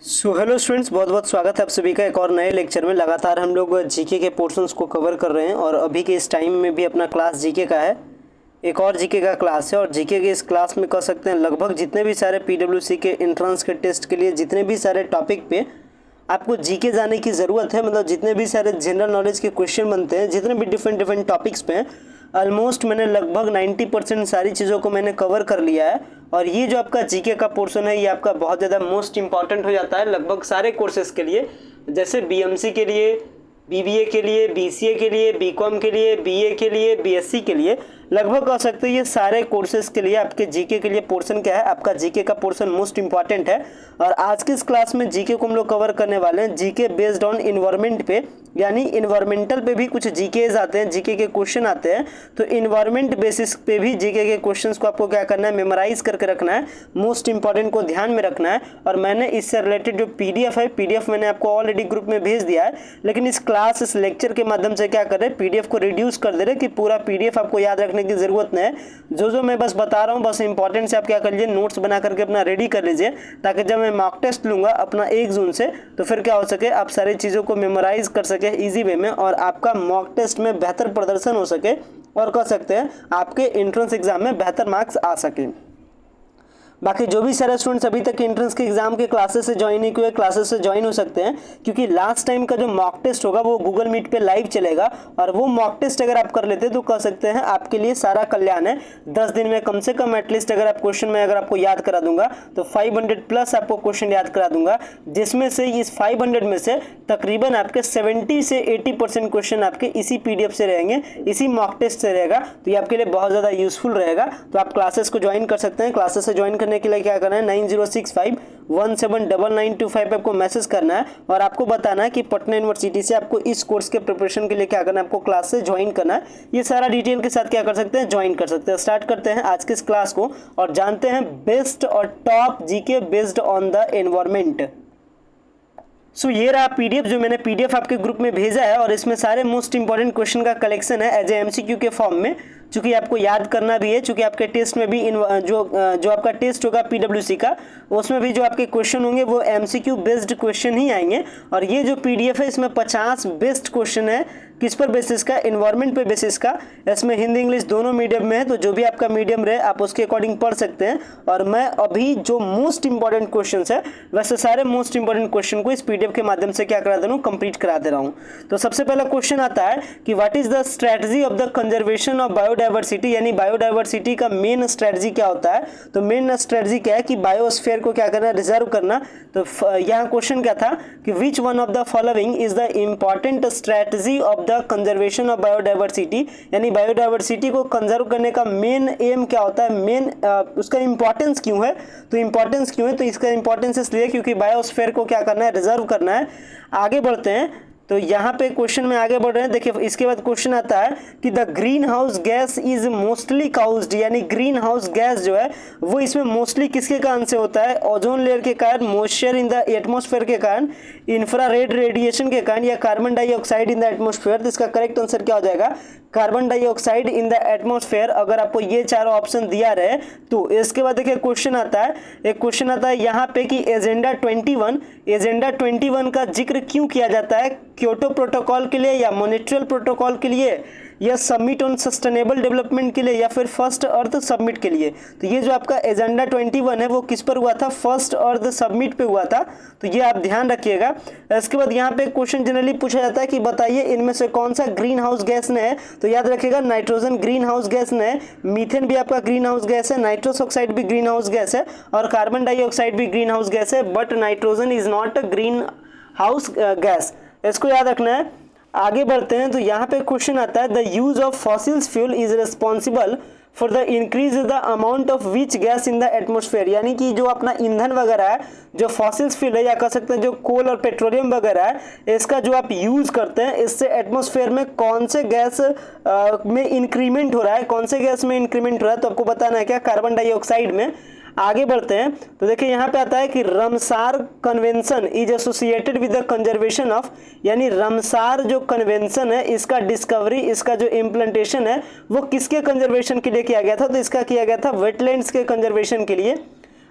Hello students, बहुत बहुत स्वागत है आप सभी का एक और नए लेक्चर में। लगातार हम लोग जीके के पोर्शंस को कवर कर रहे हैं और अभी के इस टाइम में भी अपना क्लास जीके का है। एक और जीके का क्लास है और जीके के इस क्लास में कह सकते हैं लगभग जितने भी सारे पीडब्ल्यूसी के एंट्रेंस के टेस्ट के लिए जितने भी सारे टॉपिक पे आपको जीके जाने की ज़रूरत है, मतलब जितने भी सारे जनरल नॉलेज के क्वेश्चन बनते हैं, जितने भी डिफरेंट टॉपिक्स पे हैं, ऑलमोस्ट मैंने लगभग 90% सारी चीज़ों को मैंने कवर कर लिया है। और ये जो आपका जीके का पोर्शन है ये आपका बहुत ज़्यादा मोस्ट इंपॉर्टेंट हो जाता है लगभग सारे कोर्सेज़ के लिए, जैसे बीएमसी के लिए, बीबीए के लिए, बीसीए के लिए, बीकॉम के लिए, बीए के लिए, बीएससी के लिए, लगभग कह सकते हैं ये सारे कोर्सेज के लिए आपके जीके के लिए पोर्शन क्या है, आपका जीके का पोर्शन मोस्ट इंपॉर्टेंट है। और आज की इस क्लास में जीके को हम लोग कवर करने वाले हैं जीके बेस्ड ऑन इन्वायरमेंट पे, यानी इन्वायरमेंटल पे भी कुछ जीकेज आते हैं, जीके के क्वेश्चन आते हैं, तो इन्वायरमेंट बेसिस पे भी जीके के क्वेश्चंस को आपको क्या करना है, मेमोराइज करके रखना है, मोस्ट इंपॉर्टेंट को ध्यान में रखना है। और मैंने इससे रिलेटेड जो पीडीएफ है, पीडीएफ मैंने आपको ऑलरेडी ग्रुप में भेज दिया है, लेकिन इस क्लास इस लेक्चर के माध्यम से क्या कर रहे हैं, पीडीएफ को रिड्यूस कर दे रहे कि पूरा पीडीएफ आपको याद रखने की जरूरत नहीं है। जो मैं बस बता रहा हूँ बस इंपॉर्टेंट से आप क्या कर लीजिए, नोट्स बना करके अपना रेडी कर लीजिए, ताकि जब मैं मॉक टेस्ट लूंगा अपना 1 जून से तो फिर क्या हो सके, आप सारी चीज़ों को मेमोराइज कर सके इजी वे में और आपका मॉक टेस्ट में बेहतर प्रदर्शन हो सके और कह सकते हैं आपके एंट्रेंस एग्जाम में बेहतर मार्क्स आ सके। बाकी जो भी सारे स्टूडेंट्स अभी तक एंट्रेंस के एग्जाम के क्लासेस से ज्वाइन नहीं हुए, क्लासेस से ज्वाइन हो सकते हैं, क्योंकि लास्ट टाइम का जो मॉक टेस्ट होगा वो गूगल मीट पे लाइव चलेगा और वो मॉक टेस्ट अगर आप कर लेते हैं तो कह सकते हैं आपके लिए सारा कल्याण है। 10 दिन में कम से कम एटलीस्ट अगर आप क्वेश्चन में अगर आपको याद करा दूंगा तो 500 प्लस आपको क्वेश्चन याद करा दूंगा, जिसमें से इस 500 में से तकरीबन आपके 70 से 80% क्वेश्चन आपके इसी पीडीएफ से रहेंगे, इसी मॉक टेस्ट से रहेगा, तो ये आपके लिए बहुत ज़्यादा यूजफुल रहेगा। तो आप क्लासेस को ज्वाइन कर सकते हैं। क्लासेस से ज्वाइन करने के लिए क्या करना है, 9065179925 आपको मैसेज करना है और आपको बताना है कि पटना यूनिवर्सिटी से आपको इस कोर्स के प्रिपरेशन के लिए क्या करना है, आपको क्लास से ज्वाइन करना है। ये सारा डिटेल के साथ क्या कर सकते हैं, ज्वाइन कर सकते हैं। स्टार्ट करते हैं आज के इस क्लास को और जानते हैं बेस्ट और top GK based on the environment. So ये रहा पीडीएफ जो मैंने पीडीएफ आपके ग्रुप में भेजा है और इसमें सारे मोस्ट इंपॉर्टेंट क्वेश्चन का कलेक्शन है एज ए एमसीक्यू के फॉर्म में, चूंकि आपको याद करना भी है, चूंकि आपके टेस्ट में भी जो आपका टेस्ट होगा पीडब्ल्यूसी का उसमें भी जो आपके क्वेश्चन होंगे वो एमसीक्यू बेस्ड क्वेश्चन ही आएंगे। और ये जो पीडीएफ है इसमें 50 बेस्ट क्वेश्चन है, किस पर बेसिस का, एनवायरमेंट पे बेसिस का। इसमें हिंदी इंग्लिश दोनों मीडियम में है, तो जो भी आपका मीडियम रहे आप उसके अकॉर्डिंग पढ़ सकते हैं। और मैं अभी जो मोस्ट इंपॉर्टेंट क्वेश्चन है वैसे सारे मोस्ट इंपॉर्टेंट क्वेश्चन को इस पीडीएफ के माध्यम से क्या करा दे रहा हूँ, कंप्लीट करा दे रहा हूँ। तो सबसे पहला क्वेश्चन आता है कि what is the strategy of the conservation of biodiversity, यानी बायोडाइवर्सिटी का मेन स्ट्रेटजी क्या होता है। तो मेन स्ट्रेटजी क्या है कि बायोस्फीयर को क्या करना, रिजर्व करना। तो यहाँ क्वेश्चन क्या था कि which one of the following is the important strategy of the conservation of biodiversity, यानी बायोडाइवर्सिटी को कंजर्व करने का मेन एम क्या होता है, मेन उसका इंपॉर्टेंस क्यों है। तो इंपॉर्टेंस क्यों है, तो इसका इंपॉर्टेंस इसलिए क्योंकि बायोस्फीयर को क्या करना है, रिजर्व करना है। आगे बढ़ते हैं तो यहाँ पे क्वेश्चन में आगे बढ़ रहे हैं। देखिए इसके बाद क्वेश्चन आता है कि the green house gas is mostly caused, यानी ग्रीन हाउस गैस जो है वो इसमें मोस्टली किसके कारण से होता है, ओजोन लेयर के कारण, मॉइस्चर इन द एटमॉस्फेयर के कारण, इंफ्रारेड रेडिएशन के कारण, या carbon dioxide in the atmosphere. तो इसका करेक्ट आंसर क्या हो जाएगा, carbon dioxide in the atmosphere. अगर आपको ये चारों ऑप्शन दिया रहे तो इसके बाद देखिए क्वेश्चन आता है, एक क्वेश्चन आता है यहाँ पे कि एजेंडा 21 का जिक्र क्यों किया जाता है, क्योटो प्रोटोकॉल के लिए या मॉनेट्रियल प्रोटोकॉल के लिए या समिट ऑन सस्टेनेबल डेवलपमेंट के लिए या फिर फर्स्ट अर्थ समिट के लिए। तो ये जो आपका एजेंडा 21 है वो किस पर हुआ था, फर्स्ट अर्थ समिट पे हुआ था, तो ये आप ध्यान रखिएगा। इसके बाद यहाँ पे क्वेश्चन जनरली पूछा जाता है कि बताइए इनमें से कौन सा ग्रीन हाउस गैस ने है। तो याद रखिएगा नाइट्रोजन ग्रीन हाउस गैस ने है, मीथेन भी आपका ग्रीन हाउस गैस है, नाइट्रस ऑक्साइड भी ग्रीन हाउस गैस है और कार्बन डाइऑक्साइड भी ग्रीन हाउस गैस है, but nitrogen is not a green house gas, इसको याद रखना है। आगे बढ़ते हैं तो यहाँ पे क्वेश्चन आता है the use of fossils fuel is responsible for the increase the amount of which gas in the atmosphere, यानी कि जो अपना ईंधन वगैरह है, जो फॉसिल्स फ्यूल है या कह सकते हैं जो कोल और पेट्रोलियम वगैरह है, इसका जो आप यूज करते हैं इससे एटमॉस्फेयर में कौन से गैस में इंक्रीमेंट हो रहा है, कौन से गैस में इंक्रीमेंट हो रहा है, तो आपको बताना है क्या, कार्बन डाइऑक्साइड में। आगे बढ़ते हैं तो देखिए यहाँ पे आता है कि Ramsar convention is associated with the conservation of, यानी रमसार जो कन्वेंशन है इसका डिस्कवरी, इसका जो इम्प्लांटेशन है वो किसके कंजर्वेशन के लिए किया गया था, तो इसका किया गया था वेटलैंड्स के कंजर्वेशन के लिए।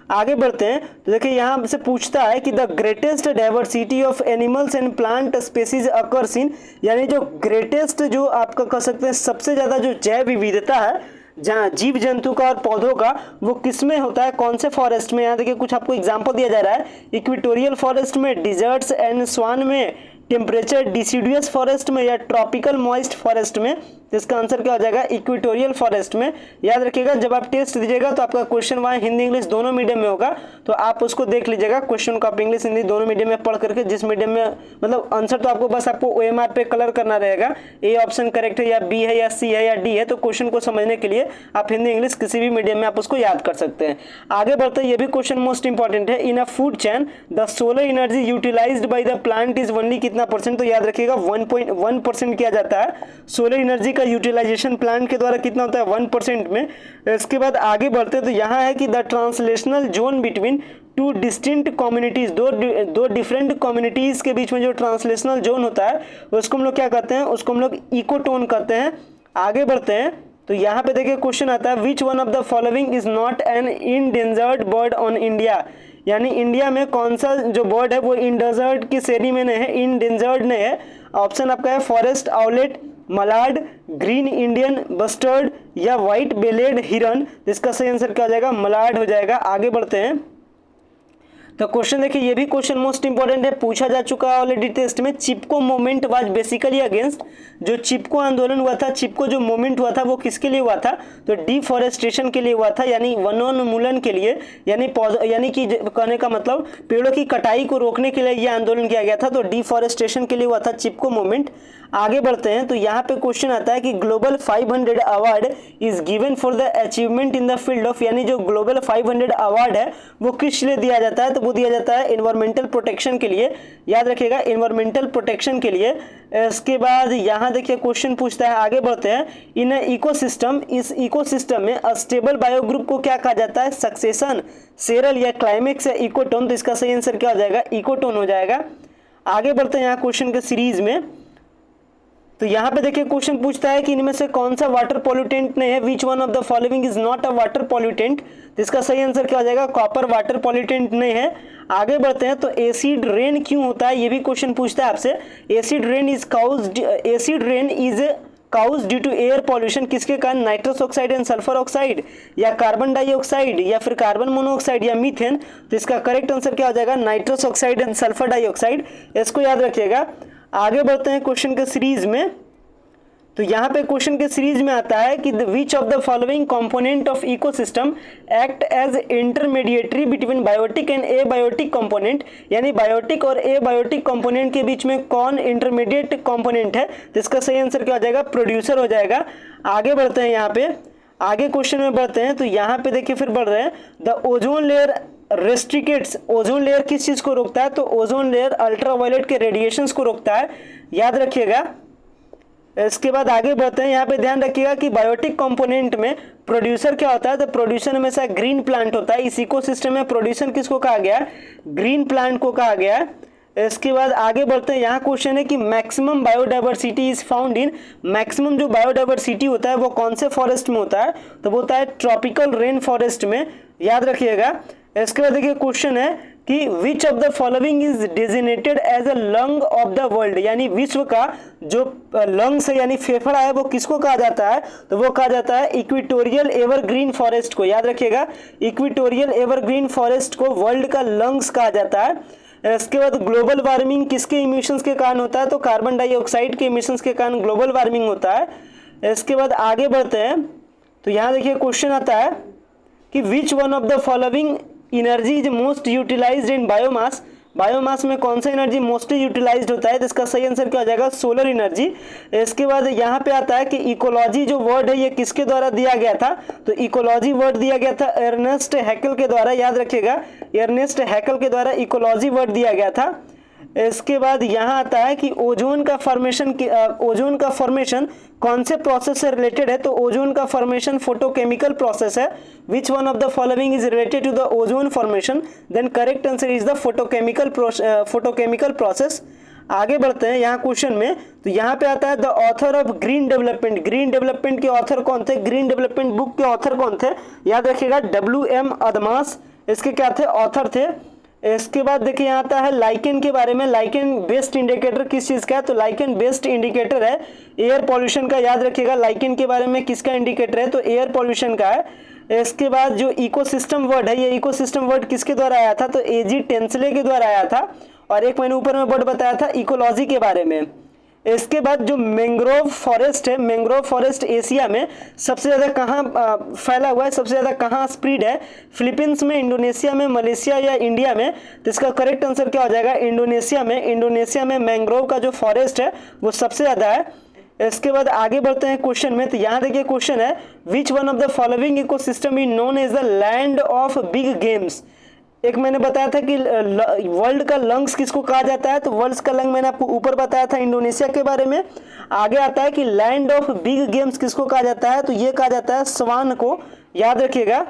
आगे बढ़ते हैं तो देखिए यहाँ से पूछता है कि the greatest diversity of animals and plant species occurs in, यानी जो ग्रेटेस्ट जो आपका कह सकते हैं सबसे ज़्यादा जो जैव विविधता है जहाँ जीव जंतु का और पौधों का, वो किस में होता है, कौन से फॉरेस्ट में। यहाँ देखिए कुछ आपको एग्जांपल दिया जा रहा है, इक्वेटोरियल फॉरेस्ट में, डिजर्ट्स एंड स्वान में, टेम्परेचर डिसिडुअस फॉरेस्ट में, या ट्रॉपिकल मॉइस्ट फॉरेस्ट में। इसका आंसर क्या हो जाएगा, इक्वेटोरियल फॉरेस्ट में। याद रखिएगा जब आप टेस्ट दीजिएगा तो आपका क्वेश्चन वहाँ हिंदी इंग्लिश दोनों मीडियम में होगा, तो आप उसको देख लीजिएगा क्वेश्चन को आप इंग्लिश हिंदी दोनों मीडियम में पढ़ करके, जिस मीडियम में मतलब आंसर तो आपको बस आपको OMR पे कलर करना रहेगा, ए ऑप्शन करेक्ट है या बी है या सी है या डी है। तो क्वेश्चन को समझने के लिए आप हिंदी इंग्लिश किसी भी मीडियम में आप उसको याद कर सकते हैं। आगे बढ़ते ये भी क्वेश्चन मोस्ट इंपॉर्टेंट है, in a food chain the solar energy utilised by the plant is only कितना परसेंट, तो याद रखिएगा 1.1% किया जाता है। सोलर एनर्जी का यूटिलाइजेशन प्लांट के द्वारा कितना होता है, 1% में। इसके बाद आगे बढ़ते हैं तो यहाँ है कि the translational zone between two distinct communities, दो डिफरेंट कम्युनिटीज के बीच में जो ट्रांसलेशनल जोन होता है उसको हम लोग क्या कहते हैं, उसको हम लोग इकोटोन कहते हैं। आगे बढ़ते हैं तो यहाँ पे देखिए क्वेश्चन आता है, which one of the following is not an endangered bird on India, यानी इंडिया में कौन सा जो बर्ड है वो इंडेंजर्ड की श्रेणी में नहीं है, इंडेंजर्ड नहीं है। ऑप्शन आपका है forest owlet, Malad, green Indian bustard या व्हाइट बेलेड हिरन। इसका सही आंसर क्या हो जाएगा, मलाड हो जाएगा। आगे बढ़ते हैं तो क्वेश्चन देखिए ये भी क्वेश्चन मोस्ट इंपॉर्टेंट है, पूछा जा चुका है ऑलरेडी टेस्ट में। चिपको मूवमेंट वाज बेसिकली अगेंस्ट, जो चिपको आंदोलन हुआ था, चिपको जो मूवमेंट हुआ था वो किसके लिए हुआ था, तो डिफॉरेस्टेशन के लिए हुआ था, यानी वनोन्मूलन के लिए, यानी कि कहने का मतलब पेड़ों की कटाई को रोकने के लिए यह आंदोलन किया गया था, तो डिफॉरेस्टेशन के लिए हुआ था चिपको मूवमेंट। आगे बढ़ते हैं तो यहाँ पे क्वेश्चन आता है कि global 500 award is given for the achievement in the field of, यानी जो ग्लोबल 500 अवार्ड है वो किस लिए दिया जाता है, तो वो दिया जाता है एनवायरमेंटल प्रोटेक्शन के लिए। याद रखिएगा एनवायरमेंटल प्रोटेक्शन के लिए। इसके बाद यहाँ देखिए क्वेश्चन पूछता है, आगे बढ़ते हैं, इन इकोसिस्टम, इस इकोसिस्टम में अस्टेबल बायो ग्रुप को क्या कहा जाता है, सक्सेशन, सेरल या क्लाइमेक्स या इकोटोन। तो इसका सही आंसर क्या हो जाएगा, इकोटोन हो जाएगा। आगे बढ़ते हैं यहाँ क्वेश्चन के सीरीज में तो यहाँ पे देखिए क्वेश्चन पूछता है कि इनमें से कौन सा वाटर पॉल्यूटेंट नहीं है, which one of the following is not a water pollutant. तो इसका सही आंसर क्या हो जाएगा, कॉपर वाटर पॉल्यूटेंट नहीं है। आगे बढ़ते हैं तो एसिड रेन क्यों होता है, ये भी क्वेश्चन पूछता है आपसे। Acid rain is cause due to air pollution, किसके कारण, nitrous oxide and sulphur oxide या कार्बन डाइऑक्साइड या फिर कार्बन मोनोऑक्साइड या मीथेन। तो इसका करेक्ट आंसर क्या हो जाएगा, nitrous oxide and sulphur dioxide. इसको याद रखिएगा। आगे बढ़ते हैं क्वेश्चन के सीरीज में तो यहाँ पे क्वेश्चन के सीरीज में आता है कि which of the following component of ecosystem act as intermediary between biotic and abiotic component, यानी बायोटिक और एबायोटिक कंपोनेंट के बीच में कौन इंटरमीडिएट कंपोनेंट है। तो इसका सही आंसर क्या हो जाएगा, प्रोड्यूसर हो जाएगा। आगे बढ़ते हैं, यहाँ पे आगे क्वेश्चन में बढ़ते हैं तो यहाँ पे देखिए फिर बढ़ रहे हैं, the ozone layer restricts, ozone layer किस चीज को रोकता है, तो ओजोन लेयर अल्ट्रावायलेट के रेडिएशंस को रोकता है, याद रखिएगा। इसके बाद आगे बढ़ते हैं, यहाँ पे ध्यान रखिएगा कि बायोटिक कंपोनेंट में प्रोड्यूसर क्या होता है, तो प्रोड्यूसर हमेशा ग्रीन प्लांट होता है। इस इकोसिस्टम में प्रोड्यूसर किसको कहा गया, ग्रीन प्लांट को कहा गया। इसके बाद आगे बढ़ते हैं, यहाँ क्वेश्चन है कि maximum biodiversity is found in, maximum जो बायोडाइवर्सिटी होता है वो कौन से फॉरेस्ट में होता है, तो वो होता है ट्रॉपिकल रेन फॉरेस्ट में, याद रखिएगा। इसके बाद देखिए क्वेश्चन है कि which of the following is designated as a lung of the world, यानी विश्व का जो लंग्स है यानी फेफड़ा है वो किसको कहा जाता है, तो वो कहा जाता है इक्वेटोरियल एवरग्रीन फॉरेस्ट को। याद रखिएगा इक्वेटोरियल एवरग्रीन फॉरेस्ट को वर्ल्ड का लंग्स कहा जाता है। इसके बाद ग्लोबल वार्मिंग किसके इमिशंस के कारण होता है, तो कार्बन डाइऑक्साइड के इमिशंस के कारण ग्लोबल वार्मिंग होता है। इसके बाद आगे बढ़ते हैं तो यहाँ देखिए क्वेश्चन आता है कि which one of the following energy is most utilised in biomass, biomass में कौन सा एनर्जी मोस्टली यूटिलाइज्ड होता है, तो इसका सही आंसर क्या हो जाएगा, सोलर एनर्जी। इसके बाद यहाँ पे आता है कि इकोलॉजी जो वर्ड है ये किसके द्वारा दिया गया था, तो इकोलॉजी वर्ड दिया गया था अर्नेस्ट हैकेल के द्वारा, याद रखिएगा अर्नेस्ट हैकेल के द्वारा इकोलॉजी वर्ड दिया गया था। इसके बाद यहाँ आता है कि ओजोन का फॉर्मेशन कौन से प्रोसेस से रिलेटेड है, तो ओजोन का फॉर्मेशन फोटोकेमिकल प्रोसेस है। Which one of the following is related to the ozone formation, then correct answer is the photochemical process. आगे बढ़ते हैं यहाँ क्वेश्चन में तो यहाँ पे आता है the author of green development, green development के ऑथर कौन थे, ग्रीन डेवलपमेंट बुक के ऑथर कौन थे, याद रखिएगा WM अदमास। इसके क्या थे, ऑथर थे। इसके बाद देखिए यहाँ आता है लाइकेन के बारे में। लाइकेन बेस्ट इंडिकेटर किस चीज़ का है, तो लाइकेन बेस्ट इंडिकेटर है एयर पॉल्यूशन का। याद रखिएगा लाइकेन के बारे में किसका इंडिकेटर है, तो एयर पॉल्यूशन का है। इसके बाद जो इकोसिस्टम वर्ड है, ये इकोसिस्टम वर्ड किसके द्वारा आया था, तो एजी टेंसले के द्वारा आया था। और एक मैंने ऊपर में वर्ड बताया था इकोलॉजी के बारे में। इसके बाद जो मैंग्रोव फॉरेस्ट है, मैंग्रोव फॉरेस्ट एशिया में सबसे ज़्यादा कहाँ फैला हुआ है, सबसे ज़्यादा कहाँ स्प्रीड है, फिलीपींस में, इंडोनेशिया में, मलेशिया या इंडिया में। तो इसका करेक्ट आंसर क्या हो जाएगा, इंडोनेशिया में। इंडोनेशिया में मैंग्रोव का जो फॉरेस्ट है वो सबसे ज़्यादा है। इसके बाद आगे बढ़ते हैं क्वेश्चन में। तो यहाँ देखिए क्वेश्चन है, which one of the following ecosystem is known as the land of big games. एक मैंने बताया था कि वर्ल्ड का लंग्स किसको कहा जाता है, तो वर्ल्ड का लंग मैंने आपको ऊपर बताया था इंडोनेशिया के बारे में। आगे आता है कि लैंड ऑफ बिग गेम्स किसको कहा जाता है, तो ये कहा जाता है स्वान को। याद रखिएगा।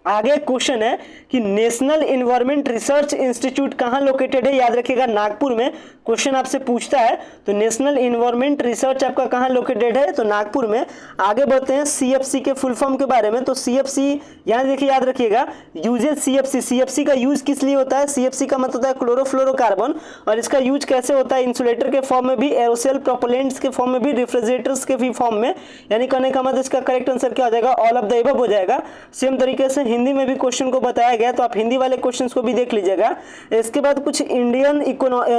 आगे क्वेश्चन है कि नेशनल एनवायरमेंट रिसर्च इंस्टीट्यूट कहाँ लोकेटेड है। याद रखिएगा नागपुर में। क्वेश्चन आपसे पूछता है तो नेशनल एनवायरमेंट रिसर्च आपका कहाँ लोकेटेड है, तो नागपुर में। आगे बढ़ते हैं सीएफसी के फुल फॉर्म के बारे में। तो सीएफसी यहाँ देखिए, याद रखिएगा यूजेज सीएफसी। सीएफसी का यूज किस लिए होता है, सीएफसी का मतलब होता है क्लोरोफ्लोरोकार्बन। और इसका यूज कैसे होता है, इंसुलेटर के फॉर्म में भी, एरोसेल प्रोपेलेंट्स के फॉर्म में भी, रेफ्रिजरेटर्स के भी फॉर्म में। यानी कहने का मतलब इसका करेक्ट आंसर क्या हो जाएगा, ऑल ऑफ द एबव हो जाएगा। सेम तरीके से हिंदी में भी क्वेश्चन को बताया गया, तो आप हिंदी वाले क्वेश्चंस को भी देख लीजिएगा। इसके बाद कुछ इंडियन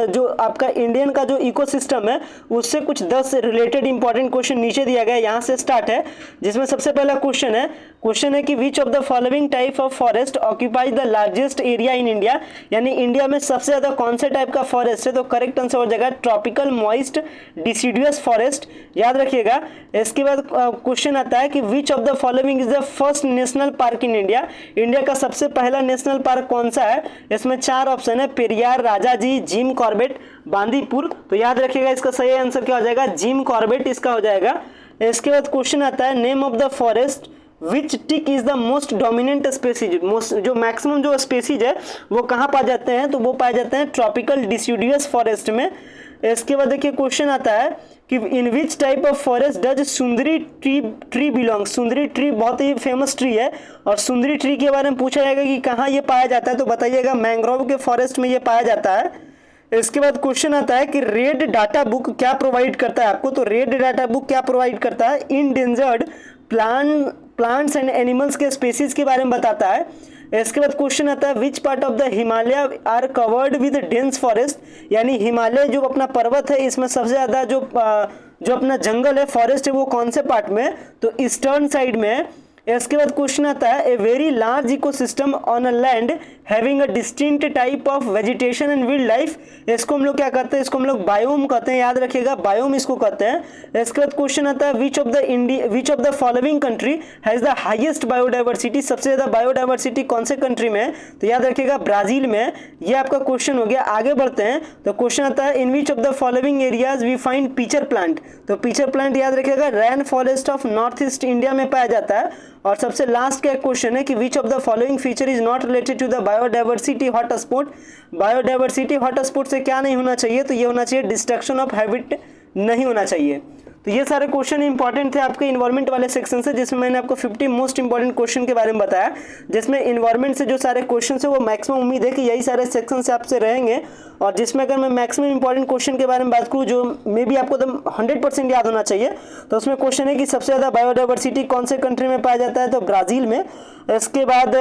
जो आपका इंडियन का जो इकोसिस्टम है उससे कुछ 10 रिलेटेड इंपॉर्टेंट क्वेश्चन नीचे दिया गया है, यहाँ से स्टार्ट है। जिसमें सबसे पहला क्वेश्चन है कि which of the following type of forest occupies the largest area in India. यानी इंडिया में सबसे ज्यादा कौन से टाइप का फॉरेस्ट है, तो करेक्ट आंसर हो जाएगा ट्रॉपिकल मॉइस्ट डिसिडुअस फॉरेस्ट। याद रखिएगा। इसके बाद क्वेश्चन आता है कि which of the following is the first national park in India. India का सबसे पहला नेशनल पार्क कौन सा है। इसमें 4 ऑप्शन है, पेरियार, राजाजी, जिम कॉर्बेट, बांदीपुर। तो याद रखिएगा इसका सही आंसर क्या हो जाएगा, जिम कॉर्बेट इसका हो जाएगा। इसके बाद क्वेश्चन आता है name of the forest which tick is the most dominant species. जो मैक्सिमम जो स्पेसीज है वो कहाँ पाए जाते हैं, तो वो पाए जाते हैं ट्रॉपिकल डिसिडुअस फॉरेस्ट में। इसके बाद देखिए क्वेश्चन आता है कि in which type of forest does sundari tree belong. Sundari tree बहुत ही फेमस ट्री है और सुंदरी ट्री के बारे में पूछा जाएगा कि कहाँ ये पाया जाता है, तो बताइएगा मैंग्रोव के फॉरेस्ट में ये पाया जाता है। इसके बाद क्वेश्चन आता है कि रेड डाटा बुक क्या प्रोवाइड करता है आपको, तो रेड डाटा बुक क्या प्रोवाइड करता है, इंडेंजर्ड प्लांट्स एंड एनिमल्स के स्पीसीज के बारे में बताता है। इसके बाद क्वेश्चन आता है which part of the Himalaya are covered with dense forest. यानी हिमालय जो अपना पर्वत है इसमें सबसे ज्यादा जो अपना जंगल है, फॉरेस्ट है, वो कौन से पार्ट में है, तो ईस्टर्न साइड में है। इसके बाद क्वेश्चन आता है a very large ecosystem on a land having a distinct type of vegetation and wild life. इसको हम लोग क्या कहते हैं, इसको हम लोग बायोम कहते हैं। याद रखिएगा बायोम इसको कहते हैं। इसके बाद क्वेश्चन आता है विच of the following country has the highest biodiversity. सबसे ज्यादा बायोडाइवर्सिटी कौन से कंट्री में है, तो याद रखिएगा ब्राजील में। ये आपका क्वेश्चन हो गया। आगे बढ़ते हैं तो क्वेश्चन आता है in which of the following areas we find pitcher plant. तो पीचर प्लांट याद रखिएगा rain forest of North East India में पाया जाता है। और सबसे लास्ट का क्वेश्चन है कि which of the following feature is not related to the biodiversity hotspot. Biodiversity hotspot से क्या नहीं होना चाहिए, तो ये होना चाहिए डिस्ट्रक्शन ऑफ हैबिट नहीं होना चाहिए। तो ये सारे क्वेश्चन इंपॉर्टेंट थे आपके इन्वायरमेंट वाले सेक्शन से, जिसमें मैंने आपको 50 मोस्ट इंपॉर्टेंट क्वेश्चन के बारे में बताया। जिसमें इन्वायरमेंट से जो सारे क्वेश्चन है वो मैक्सिमम उम्मीद है कि यही सारे सेक्शन से आपसे रहेंगे। और जिसमें अगर मैं मैक्सिमम इंपॉर्टेंट क्वेश्चन के बारे में बात करूँ जो मे भी आपको 100% याद होना चाहिए, तो उसमें क्वेश्चन है कि सबसे ज़्यादा बायोडाइवर्सिटी कौन से कंट्री में पाया जाता है, तो ब्राज़ील में। इसके बाद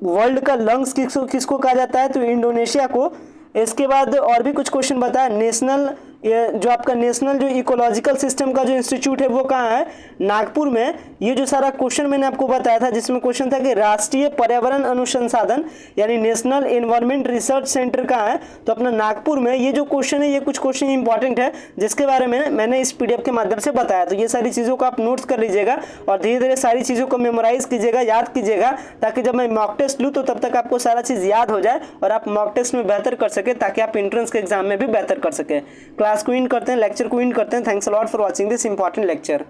वर्ल्ड का लंग्स किसको कहा जाता है, तो इंडोनेशिया को। इसके बाद और भी कुछ क्वेश्चन बताया। नेशनल जो आपका नेशनल जो इकोलॉजिकल सिस्टम का जो इंस्टीट्यूट है वो कहाँ है, नागपुर में। ये जो सारा क्वेश्चन मैंने आपको बताया था, जिसमें क्वेश्चन था कि राष्ट्रीय पर्यावरण अनुसंधान यानी नेशनल एनवायरमेंट रिसर्च सेंटर कहाँ है, तो अपना नागपुर में। ये जो क्वेश्चन है ये कुछ क्वेश्चन इंपॉर्टेंट है जिसके बारे में मैंने इस PDF के माध्यम से बताया। तो ये सारी चीज़ों को आप नोट्स कर लीजिएगा और धीरे धीरे सारी चीज़ों को मेमोराइज कीजिएगा, याद कीजिएगा, ताकि जब मैं मॉक टेस्ट लूँ तो तब तक आपको सारा चीज़ याद हो जाए और आप मॉक टेस्ट में बेहतर कर सके, ताकि आप एंट्रेंस के एग्जाम में भी बेहतर कर सके। क्लास को इन करते हैं, लेक्चर को इन करते हैं। Thanks a lot for watching this important lecture.